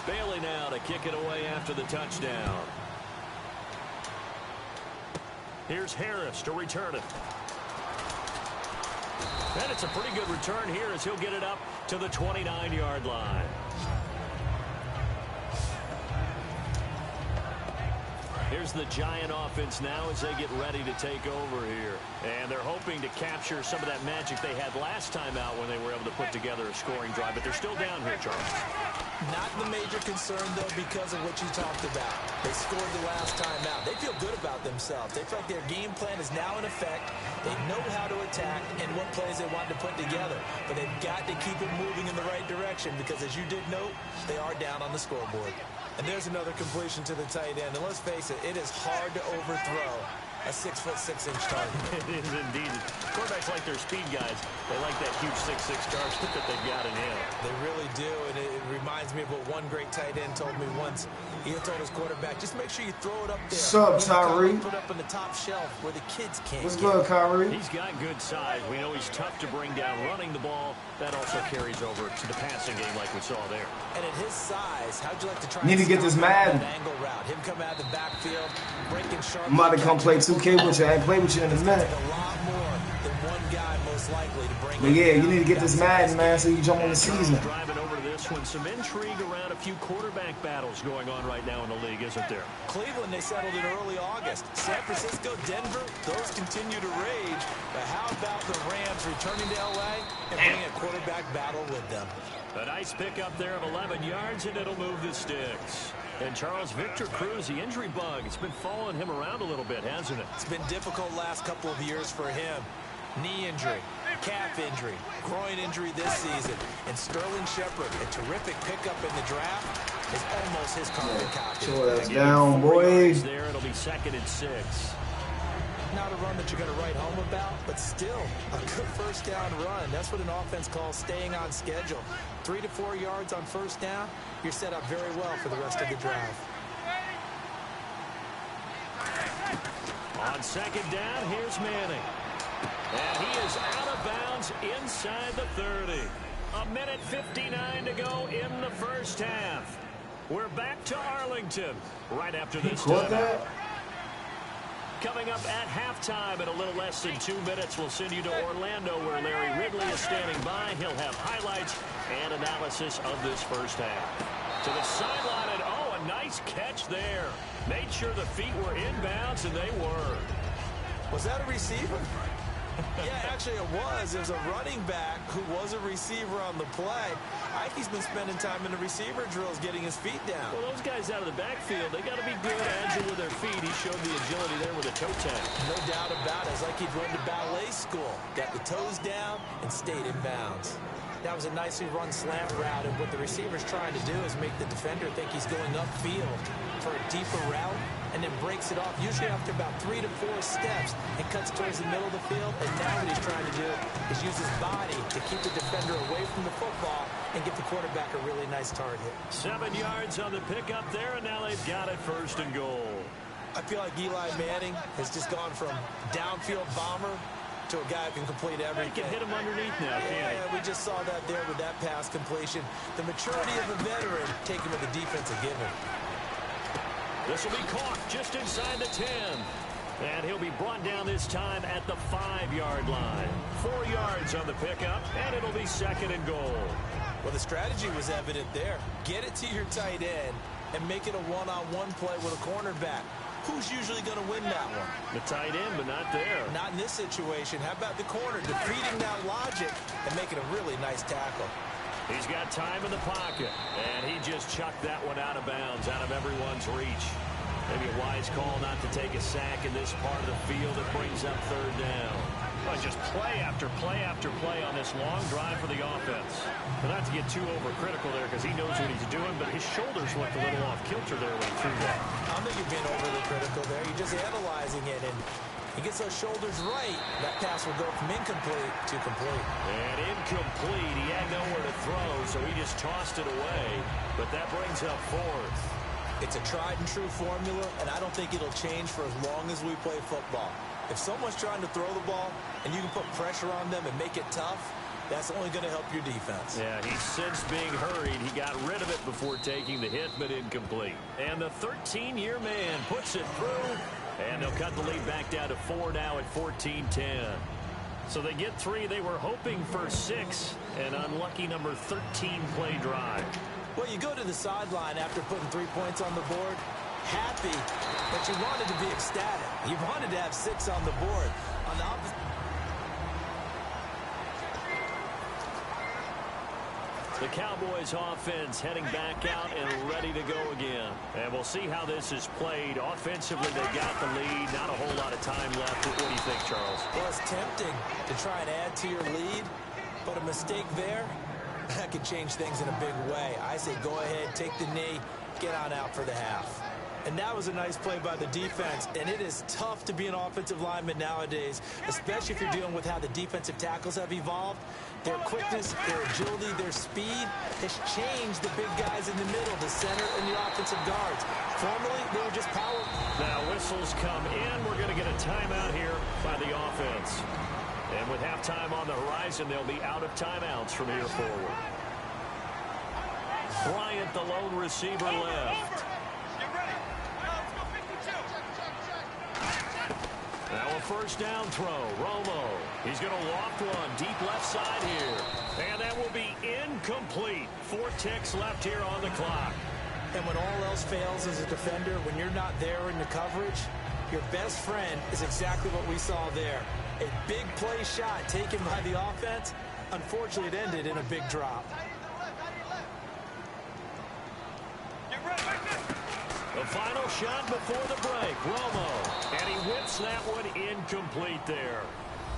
Bailey now to kick it away after the touchdown. Here's Harris to return it. And it's a pretty good return here as he'll get it up to the 29-yard line. Here's the Giant offense now as they get ready to take over here. And they're hoping to capture some of that magic they had last time out when they were able to put together a scoring drive. But they're still down here, Charles. Not the major concern, though, because of what you talked about. They scored the last time out. They feel good about themselves. They feel like their game plan is now in effect. They know how to attack and what plays they want to put together. But they've got to keep it moving in the right direction because, as you did note, they are down on the scoreboard. And there's another completion to the tight end. And let's face it, it is hard to overthrow a 6'6" target. It is indeed. Quarterbacks like their speed guys. They like that huge 6'6" target that they've got in him. They really do, and it reminds me of what one great tight end told me once. He had told his quarterback, just make sure you throw it up there. What's up, Tyree? Put it up on the top shelf where the kids can't What's get good, it. Kyrie? He's got good size. We know he's tough to bring down running the ball. That also carries over to the passing game like we saw there. And at his size, how'd you like to try Need to get this Madden. angle route? Him come out of the backfield, breaking sharp. I'm about to come play 2K with you. I ain't play with you in a minute. A lot more than one guy most likely to bring. But yeah, you need to get this Madden, man, so you jump on the season. Driving over to this one, some intrigue around a few quarterback battles going on right now in the league, isn't there? Cleveland, they settled in early August. San Francisco, Denver, those continue to rage. But how about the Rams returning to L.A. and bringing a quarterback battle with them? A nice pickup there of 11 yards, and it'll move the sticks. And Charles, Victor Cruz, the injury bug, it's been following him around a little bit, hasn't it? It's been difficult last couple of years for him. Knee injury, calf injury, groin injury this season. And Sterling Shepard, a terrific pickup in the draft, is almost his carbon copy. Chill that down, boy. There, it'll be 2nd and 6. Not a run that you're going to write home about, but still a good first down run. That's what an offense calls staying on schedule. 3 to 4 yards on first down, you're set up very well for the rest of the drive. On 2nd down, here's Manning. And he is out of bounds inside the 30. 1:59 to go in the first half. We're back to Arlington right after this timeout. Coming up at halftime in a little less than 2 minutes, we'll send you to Orlando where Larry Ridley is standing by. He'll have highlights and analysis of this first half. To the sideline, and oh, a nice catch there. Made sure the feet were inbounds, and they were. Was that a receiver? Yeah, actually it was. It was a running back who was a receiver on the play. Ike's been spending time in the receiver drills getting his feet down. Well, those guys out of the backfield, they got to be good, agile with their feet. He showed the agility there with a toe tap. No doubt about it. It's like he'd run to ballet school. Got the toes down and stayed in bounds. That was a nicely run slant route, and what the receiver's trying to do is make the defender think he's going upfield for a deeper route, and then breaks it off, usually after about 3 to 4 steps, and cuts towards the middle of the field. And now what he's trying to do is use his body to keep the defender away from the football and get the quarterback a really nice target. 7 yards on the pickup there, and now they've got it 1st and goal. I feel like Eli Manning has just gone from downfield bomber to a guy who can complete everything. He can hit him underneath now, can't he? Yeah, we just saw that there with that pass completion. The maturity of a veteran taken with the defensive given. This will be caught just inside the 10. And he'll be brought down this time at the 5-yard line. 4 yards on the pickup, and it'll be 2nd and goal. Well, the strategy was evident there. Get it to your tight end and make it a one-on-one play with a cornerback. Who's usually going to win that one? The tight end, but not there. Not in this situation. How about the corner defeating that logic and making a really nice tackle? He's got time in the pocket, and he just chucked that one out of bounds, out of everyone's reach. Maybe a wise call not to take a sack in this part of the field that brings up 3rd down. Well, just play after play after play on this long drive for the offense. But not to get too overcritical there because he knows what he's doing, but his shoulders looked a little off kilter there when he threw that. I don't think you're being overly critical there. You're just analyzing it, and he gets those shoulders right. That pass will go from incomplete to complete. And incomplete. He had nowhere to throw, so he just tossed it away. But that brings up 4th. It's a tried-and-true formula, and I don't think it'll change for as long as we play football. If someone's trying to throw the ball and you can put pressure on them and make it tough, That's only going to help your defense. Yeah, he's since being hurried. He got rid of it before taking the hit, but incomplete. And the 13-year man puts it through, and they'll cut the lead back down to 4 now at 14-10. So they get 3. They were hoping for 6. An unlucky number 13 play drive. Well, you go to the sideline after putting 3 points on the board, happy, but you wanted to be ecstatic. You wanted to have 6 on the board. On the opposite... The Cowboys offense heading back out and ready to go again. And we'll see how this is played. Offensively, they got the lead. Not a whole lot of time left. What do you think, Charles? Well, it's tempting to try and add to your lead, but a mistake there, that could change things in a big way. I say go ahead, take the knee, get on out for the half. And that was a nice play by the defense, and it is tough to be an offensive lineman nowadays, especially if you're dealing with how the defensive tackles have evolved. Their quickness, their agility, their speed has changed the big guys in the middle, the center, and the offensive guards. Formerly, they were just power. Now whistles come in. We're going to get a timeout here by the offense. And with halftime on the horizon, they'll be out of timeouts from here forward. Bryant, the lone receiver, left. Now a first down throw. Romo. He's going to loft one deep left side here. And that will be incomplete. 4 ticks left here on the clock. And when all else fails as a defender, when you're not there in the coverage, your best friend is exactly what we saw there. A big play shot taken by the offense. Unfortunately, it ended in a big drop. The final shot before the break, Romo. And he whips that one incomplete there.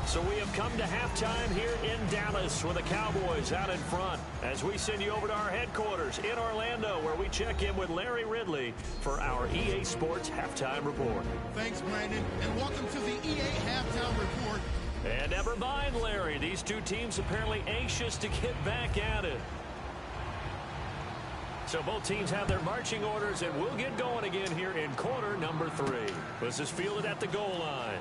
So we have come to halftime here in Dallas with the Cowboys out in front as we send you over to our headquarters in Orlando where we check in with Larry Ridley for our EA Sports Halftime Report. Thanks, Brandon, and welcome to the EA Halftime Report. And never mind, Larry. These two teams apparently anxious to get back at it. So both teams have their marching orders, and we'll get going again here in quarter number 3. This is fielded at the goal line.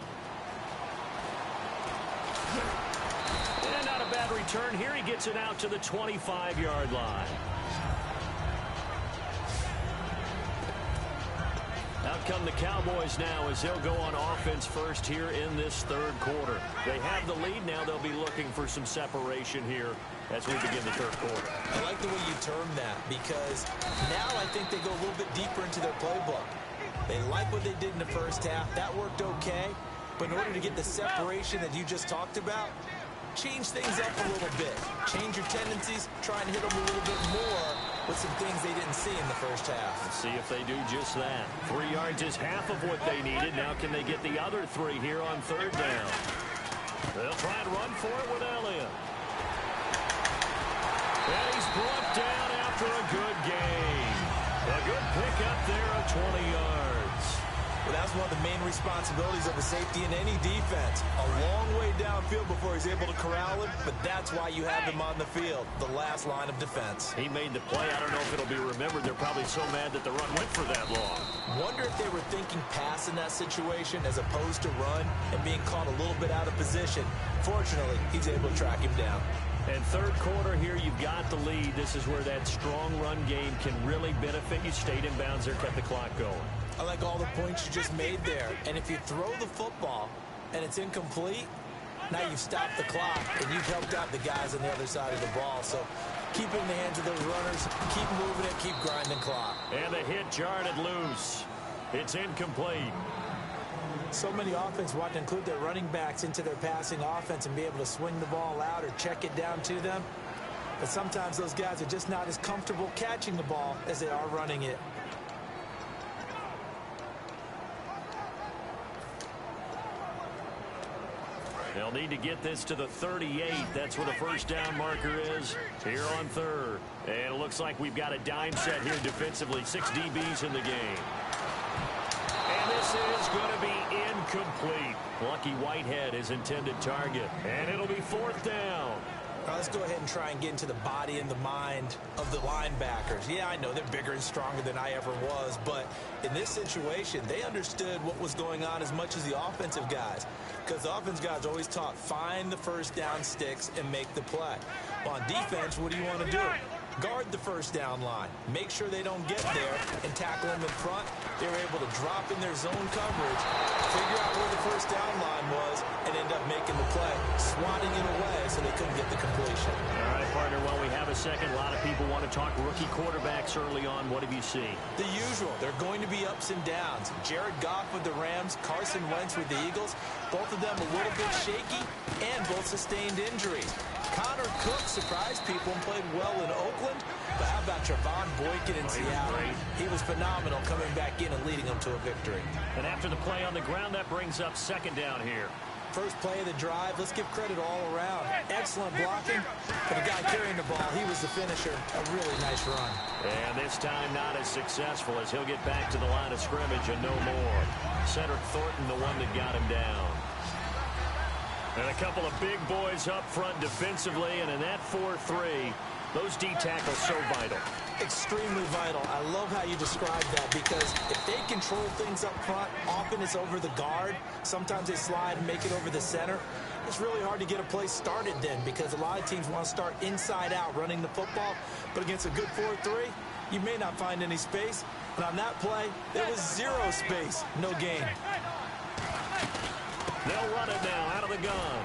And not a bad return here. He gets it out to the 25-yard line. Out come the Cowboys now as they'll go on offense first here in this third quarter. They have the lead now. They'll be looking for some separation here as we begin the third quarter. I like the way you term that because now I think they go a little bit deeper into their playbook. They like what they did in the first half. That worked okay. But in order to get the separation that you just talked about, change things up a little bit. Change your tendencies. Try and hit them a little bit more with some things they didn't see in the first half. Let's see if they do just that. 3 yards is half of what they needed. Now can they get the other 3 here on third down? They'll try and run for it with Elliott. And he's brought down after a good gain. A good pickup there of 20 yards. Well, that's one of the main responsibilities of a safety in any defense. A long way downfield before he's able to corral him, but that's why you have him on the field, the last line of defense. He made the play. I don't know if it'll be remembered. They're probably so mad that the run went for that long. Wonder if they were thinking pass in that situation as opposed to run and being caught a little bit out of position. Fortunately, he's able to track him down. And third quarter here, you've got the lead. This is where that strong run game can really benefit you. Stayed in bounds there, kept the clock going. I like all the points you just made there. And if you throw the football and it's incomplete, now you've stopped the clock and you've helped out the guys on the other side of the ball. So keep it in the hands of those runners, keep moving it, keep grinding clock. And the hit jarred it loose. It's incomplete. So many offenses want to include their running backs into their passing offense and be able to swing the ball out or check it down to them. But sometimes those guys are just not as comfortable catching the ball as they are running it. They'll need to get this to the 38. That's where the first down marker is here on third. And it looks like we've got a dime set here defensively. 6 DBs in the game. And this is going to be incomplete. Lucky Whitehead, his intended target. And it'll be fourth down. Now let's go ahead and try and get into the body and the mind of the linebackers. Yeah, I know they're bigger and stronger than I ever was, but in this situation, they understood what was going on as much as the offensive guys, because the offensive guys always taught, find the first down sticks and make the play. Well, on defense, what do you want to do? Guard the first down line. Make sure they don't get there and tackle them in front. They were able to drop in their zone coverage, figure out where the first down line was, and end up making the play, swatting it away so they couldn't get the completion. All right, partner, well, we have a second. A lot of people want to talk rookie quarterbacks early on. What have you seen? The usual. They're going to be ups and downs. Jared Goff with the Rams, Carson Wentz with the Eagles. Both of them a little bit shaky, and both sustained injuries. Connor Cook surprised people and played well in Oakland. But how about Trevon Boykin in Seattle? He was phenomenal coming back in and leading them to a victory. And after the play on the ground, that brings up second down here. First play of the drive, let's give credit all around. Excellent blocking. For the guy carrying the ball, he was the finisher. A really nice run. And this time not as successful as he'll get back to the line of scrimmage and no more. Cedric Thornton, the one that got him down. And a couple of big boys up front defensively, and in that 4-3, those D tackles so vital. Extremely vital. I love how you describe that, because if they control things up front, often it's over the guard. Sometimes they slide and make it over the center. It's really hard to get a play started then, because a lot of teams want to start inside out running the football. But against a good 4-3, you may not find any space. And on that play, there was zero space, no gain. They'll run it now out of the gun.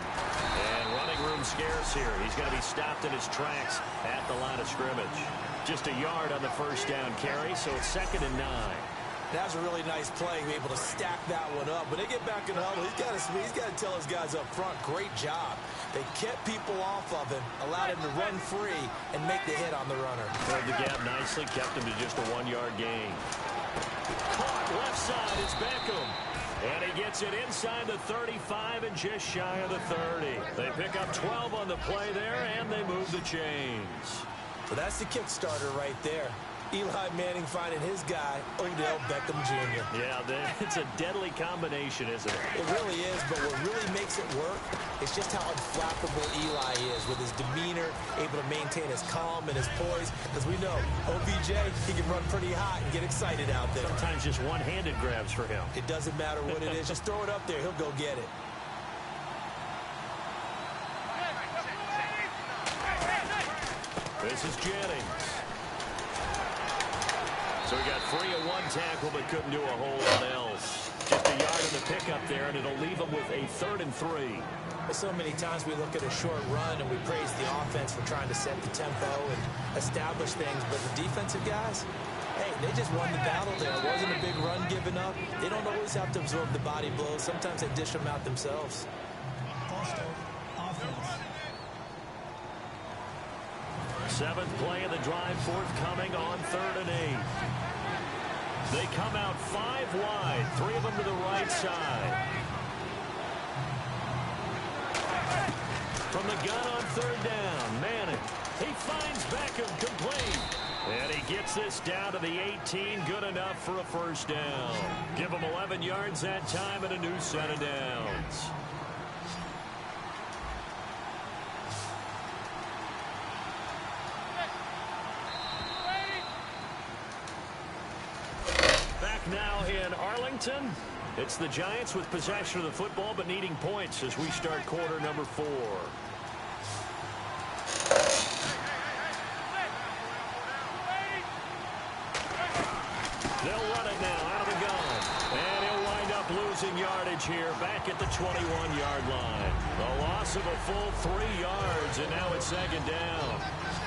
And running room scarce here. He's going to be stopped in his tracks at the line of scrimmage. Just a yard on the first down carry, so it's 2nd and 9. That was a really nice play, be able to stack that one up. When they get back in the huddle, he's got to tell his guys up front, great job. They kept people off of him, allowed him to run free, and make the hit on the runner. Filled the gap nicely, kept him to just a 1-yard gain. Caught left side, it's Beckham. And he gets it inside the 35 and just shy of the 30. They pick up 12 on the play there, and they move the chains. Well, that's the kick starter right there. Eli Manning finding his guy, Odell Beckham Jr. Yeah, it's a deadly combination, isn't it? It really is, but what really makes it work is just how unflappable Eli is with his demeanor, able to maintain his calm and his poise. As we know, OBJ, he can run pretty hot and get excited out there. Sometimes just one-handed grabs for him. It doesn't matter what it is. Just throw it up there. He'll go get it. This is Jennings. So he got free of one tackle, but couldn't do a whole lot else. Just a yard in the pickup there, and it'll leave him with a 3rd and 3. So many times we look at a short run and we praise the offense for trying to set the tempo and establish things, but the defensive guys, hey, they just won the battle there. It wasn't a big run given up. They don't always have to absorb the body blows. Sometimes they dish them out themselves. Seventh play of the drive forthcoming on 3rd and 8. They come out 5 wide, 3 of them to the right side. From the gun on 3rd down, Manning. He finds Beckham complete. And he gets this down to the 18, good enough for a first down. Give him 11 yards that time and a new set of downs. Now in Arlington, it's the Giants with possession of the football but needing points as we start quarter number 4. They'll run it now out of the gun. And he'll wind up losing yardage here back at the 21-yard line. The loss of a full 3 yards, and now it's 2nd down.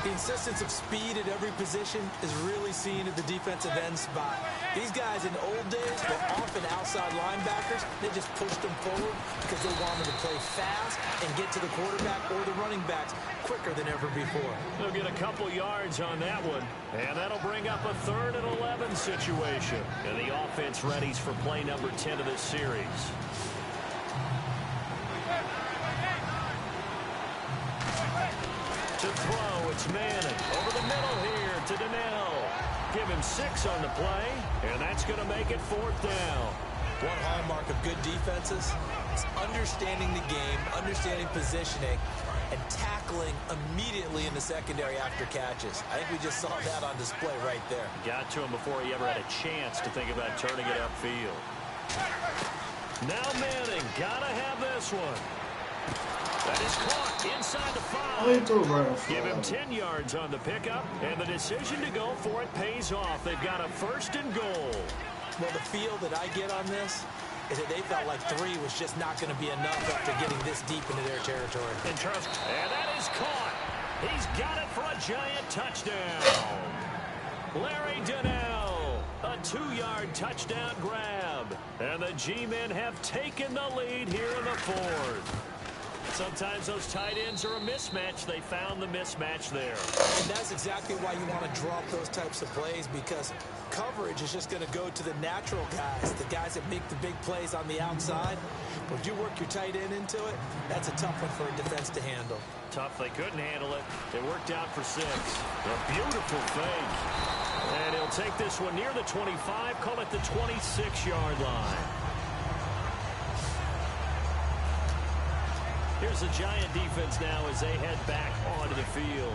The insistence of speed at every position is really seen at the defensive end spot. These guys in old days were often outside linebackers. They just pushed them forward because they wanted to play fast and get to the quarterback or the running backs quicker than ever before. They'll get a couple yards on that one, and that'll bring up a 3rd and 11 situation. And the offense readies for play number 10 of this series. To throw, it's Manning. Over the middle here to Donnell. Give him 6 on the play, and that's going to make it 4th down. One hallmark of good defenses is understanding the game, understanding positioning, and tackling immediately in the secondary after catches. I think we just saw that on display right there. Got to him before he ever had a chance to think about turning it upfield. Now Manning, gotta have this one. That is caught inside the 5. Give him 10 yards on the pickup, and the decision to go for it pays off. They've got a 1st and goal. Well, the feel that I get on this is that they felt like 3 was just not going to be enough after getting this deep into their territory. And that is caught. He's got it for a giant touchdown. Larry Donnell, a 2-yard touchdown grab. And the G-men have taken the lead here in the 4th. Sometimes those tight ends are a mismatch. They found the mismatch there. And that's exactly why you want to drop those types of plays, because coverage is just going to go to the natural guys, the guys that make the big plays on the outside. But you work your tight end into it, that's a tough one for a defense to handle. Tough. They couldn't handle it. It worked out for 6. A beautiful fake. And he'll take this one near the 25, call it the 26-yard line. Here's the Giant defense now as they head back onto the field.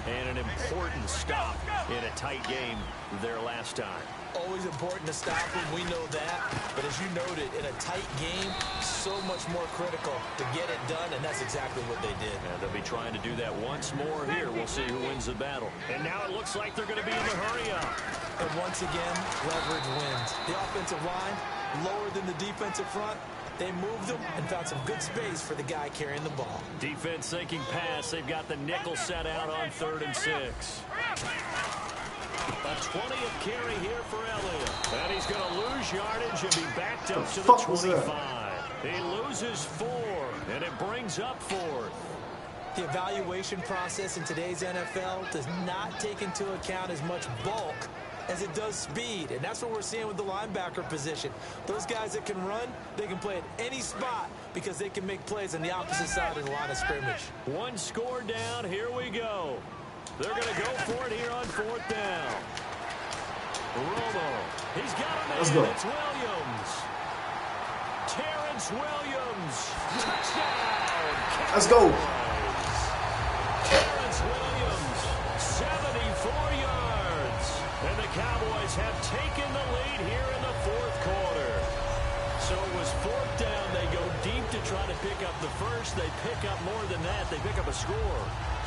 And an important stop in a tight game there last time. Always important to stop them, we know that. But as you noted, in a tight game, so much more critical to get it done, and that's exactly what they did. And they'll be trying to do that once more here. We'll see who wins the battle. And now it looks like they're going to be in the hurry-up. And once again, leverage wins. The offensive line, lower than the defensive front. They moved them and found some good space for the guy carrying the ball. Defense thinking pass. They've got the nickel set out on 3rd and 6. A 20th carry here for Elliott. And he's going to lose yardage and be backed up to the 25. He loses 4, and it brings up 4th. The evaluation process in today's NFL does not take into account as much bulk as it does speed, and that's what we're seeing with the linebacker position. Those guys that can run, they can play at any spot because they can make plays on the opposite side of the line of scrimmage. 1 score down, here we go. They're going to go for it here on 4th down. Romo, he's got him in. Let's go. It's Williams. Terrence Williams. Touchdown. Let's go. Terrence Williams, 74 yards. And the Cowboys have taken the lead here in the 4th quarter. So it was 4th down. They go deep to try to pick up the 1st. They pick up more than that. They pick up a score.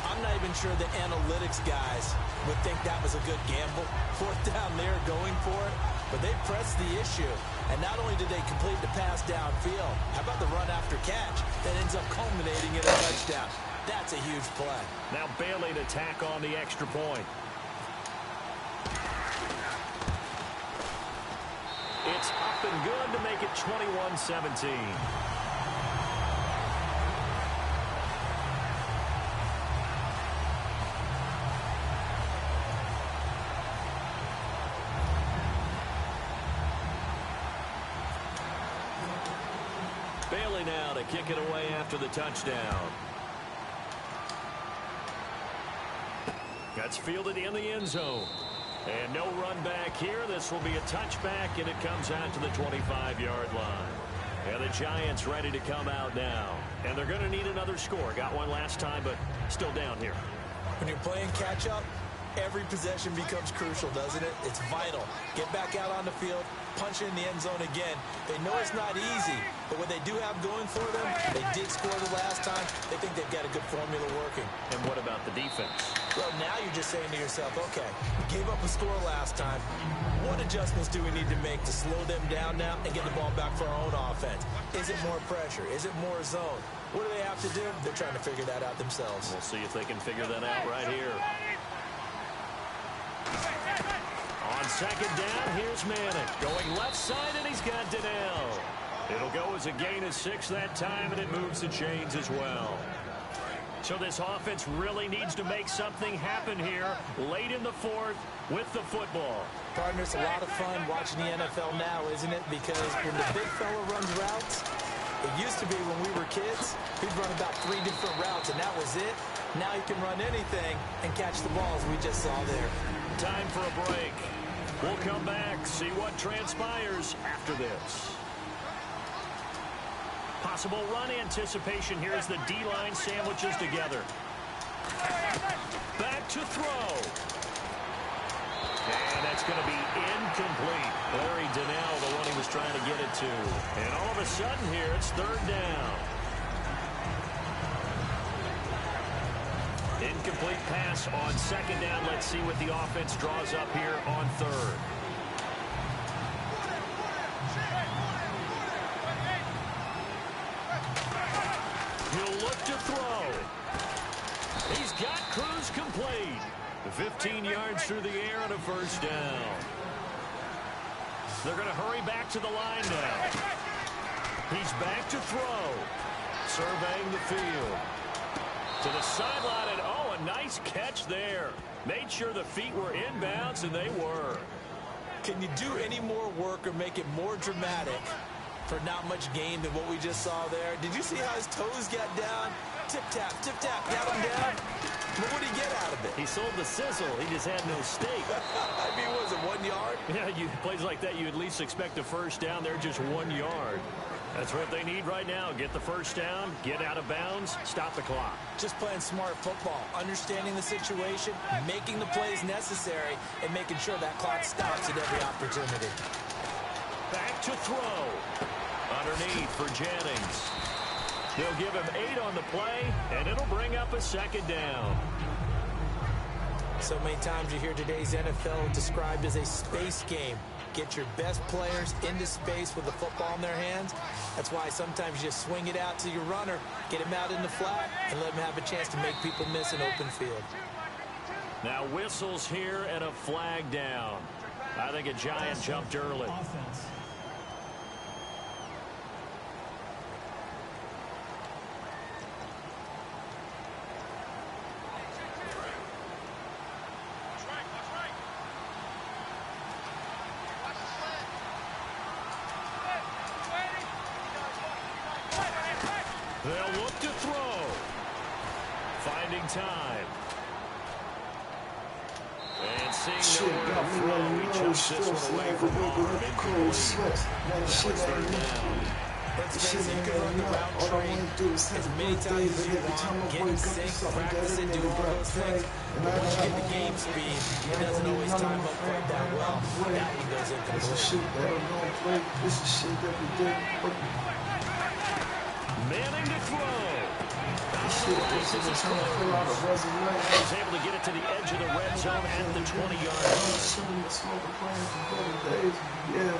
I'm not even sure the analytics guys would think that was a good gamble. 4th down there going for it. But they pressed the issue. And not only did they complete the pass downfield, how about the run after catch that ends up culminating in a touchdown? That's a huge play. Now Bailey to tack on the extra point. It's up and good to make it 21-17. Bailey now to kick it away after the touchdown. That's fielded in the end zone. And no run back here. This will be a touchback, and it comes out to the 25-yard line. And the Giants ready to come out now. And they're going to need another score. Got one last time, but still down here. When you're playing catch-up, every possession becomes crucial, doesn't it? It's vital. Get back out on the field, punch it in the end zone again. They know it's not easy, but what they do have going for them, they did score the last time. They think they've got a good formula working. And what about the defense? Well, now you're just saying to yourself, okay, we gave up a score last time. What adjustments do we need to make to slow them down now and get the ball back for our own offense? Is it more pressure? Is it more zone? What do they have to do? They're trying to figure that out themselves. We'll see if they can figure that out right here. On 2nd down, here's Manning. Going left side, and he's got Donnell. It'll go as a gain of 6 that time, and it moves the chains as well. So this offense really needs to make something happen here late in the 4th with the football. Partner, it's a lot of fun watching the NFL now, isn't it? Because when the big fella runs routes, it used to be when we were kids, he'd run about 3 different routes, and that was it. Now he can run anything and catch the balls we just saw there. Time for a break. We'll come back, see what transpires after this. Possible run anticipation here as the D-line sandwiches together. Back to throw. And that's going to be incomplete. Larry Donnell, the one he was trying to get it to. And all of a sudden here, it's third down. Incomplete pass on second down. Let's see what the offense draws up here on third. He'll look to throw. He's got Cruz complete. 15 yards through the air and a first down. They're going to hurry back to the line now. He's back to throw. Surveying the field. To the sideline, and oh, a nice catch there. Made sure the feet were inbounds, and they were. Can you do any more work or make it more dramatic for not much gain than what we just saw there? Did you see how his toes got down? Tip-tap, got him down. But what did he get out of it? He sold the sizzle. He just had no steak. I mean, was it 1 yard? Yeah, plays like that, you at least expect a first down. They're just 1 yard. That's what they need right now. Get the first down, get out of bounds, stop the clock. Just playing smart football, understanding the situation, making the plays necessary, and making sure that clock stops at every opportunity. Back to throw. Underneath for Jennings. They'll give him 8 on the play, and it'll bring up a second down. So many times you hear today's NFL described as a space game. Get your best players into space with the football in their hands. That's why sometimes you just swing it out to your runner, get him out in the flat, and let him have a chance to make people miss an open field. Now whistles here and a flag down. I think a Giant jumped early. They'll look to throw. Finding time. And seeing nowhere to throw, he jumps this one away from harm. Third down. Let's face it, you can run the route train as many times as you want, get in sync, practice it, do all those things. But once you get the game speed, it doesn't always time up quite that well. That one goes incomplete. This is shit that we did. Manning to throw. This is trying to fill out a resume. He's able to get it to the edge of the red zone at the 20-yard line. Yeah.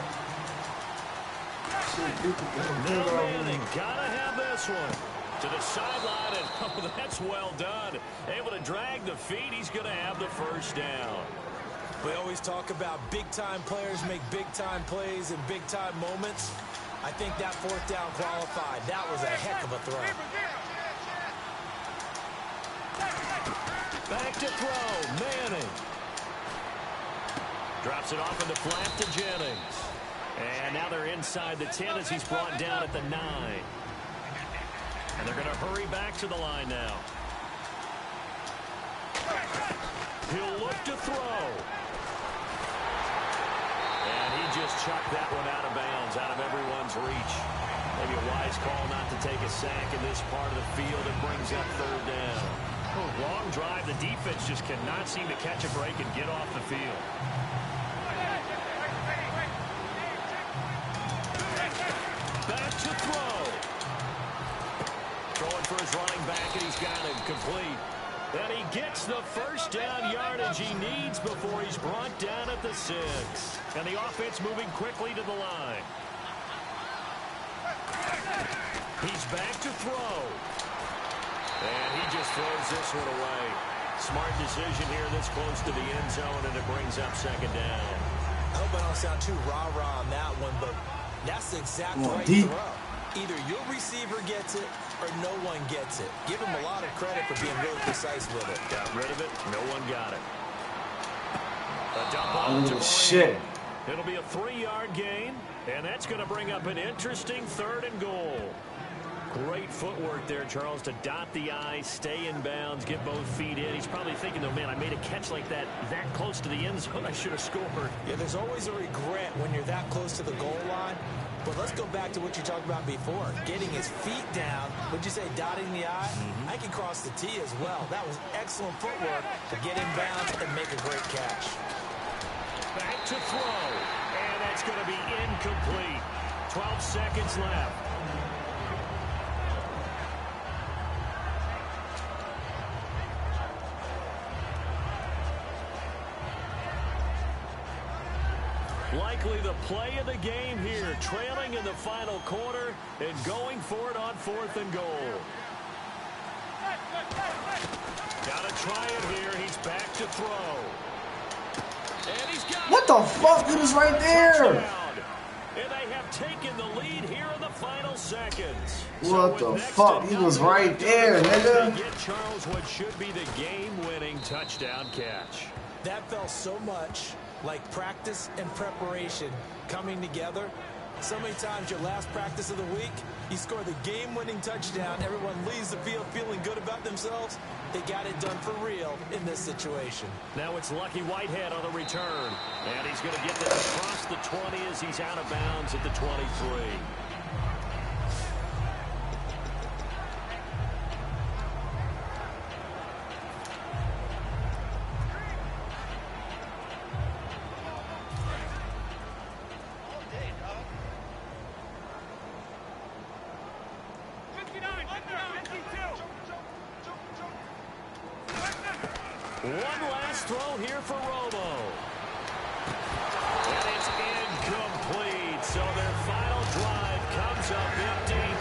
Now Manning gotta have this one. To the sideline, and oh, that's well done. Able to drag the feet. He's going to have the first down. We always talk about big-time players make big-time plays in big-time moments. I think that fourth down qualified. That was a heck of a throw. Back to throw. Manning. Drops it off in the flat to Jennings. And now they're inside the 10 as he's brought down at the 9. And they're going to hurry back to the line now. He'll look to throw. And he just chucked that one out of bounds, out of everyone's reach. Maybe a wise call not to take a sack in this part of the field. It brings up third down. Long drive. The defense just cannot seem to catch a break and get off the field. Back to throw. Throwing for his running back, and he's got it complete. And he gets the first down yardage he needs before he's brought down at the 6. And the offense moving quickly to the line. He's back to throw. And he just throws this one away. Smart decision here this close to the end zone, and it brings up second down. I hope I don't sound too rah-rah on that one, but that's the exact right deep. throw. Either your receiver gets it or no one gets it. Give him a lot of credit for being really precise with it. Got rid of it. No one got it. A dump off to shit. It'll be a 3-yard gain, and that's going to bring up an interesting 3rd and goal. Great footwork there, Charles, to dot the I, stay in bounds, get both feet in. He's probably thinking, though, man, I made a catch like that close to the end zone. I should have scored. Yeah, there's always a regret when you're that close to the goal line. But let's go back to what you talked about before. Getting his feet down. Would you say dotting the I? I can cross the T as well. That was excellent footwork to get inbounds and make a great catch. Back to throw. And that's going to be incomplete. 12 seconds left. Likely the play of the game here, trailing in the final quarter and going for it on 4th and goal. Got to try it here. He's back to throw. And he's got What the fuck? He was right there. And they have taken the lead here in the final seconds. What the fuck? He was right there, nigga. Get Charles what should be the game-winning touchdown catch. That felt so much like practice and preparation coming together. So many times your last practice of the week, you score the game-winning touchdown. Everyone leaves the field feeling good about themselves. They got it done for real in this situation. Now it's Lucky Whitehead on the return. And he's going to get this across the 20 as he's out of bounds at the 23. One last throw here for Romo. And it's incomplete. So their final drive comes up empty.